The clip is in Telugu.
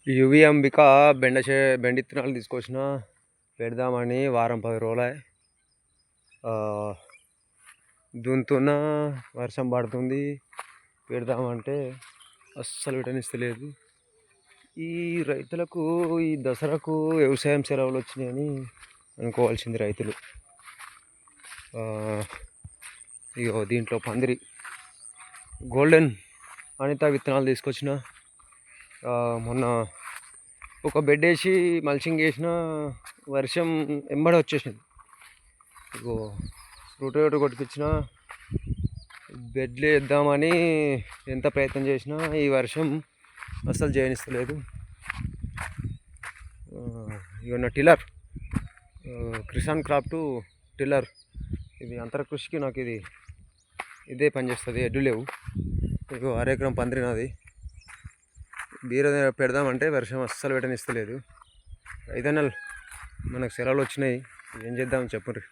యువి అంబిక బెండ ఇత్తనాలు తీసుకొచ్చిన పెడదామని వారం 10 రోజులే దున్నుతున్న వర్షం పడుతుంది. పెడదామంటే అస్సలు విటనిస్తలేదు. ఈ రైతులకు ఈ దసరాకు వ్యవసాయం సెలవులు వచ్చినాయని అనుకోవాల్సింది రైతులు. ఇగో దీంట్లో పందిరి గోల్డెన్ అనిత విత్తనాలు తీసుకొచ్చిన. మొన్న ఒక బెడ్ వేసి మల్చింగ్ వేసిన, వర్షం ఎంబడి వచ్చేసింది. ఇగో రూట్ కొట్టించిన, బెడ్లు వేద్దామని ఎంత ప్రయత్నం చేసినా ఈ వర్షం అస్సలు చేయనిస్తలేదు. ఇవన్న టిల్లర్ కిసాన్ క్రాఫ్ట్ టిల్లర్, ఇది అంతర కృషికి నాకు ఇదే పనిచేస్తుంది. ఎడ్లు లేవు. ఇగో అరెకరం పందిరి నాది. బీర పెడదామంటే వర్షం అస్సలు పెట్టనిస్తలేదు. రైతన్నలు మనకు సెలవులు వచ్చినాయి, ఏం చేద్దామని చెప్పండి.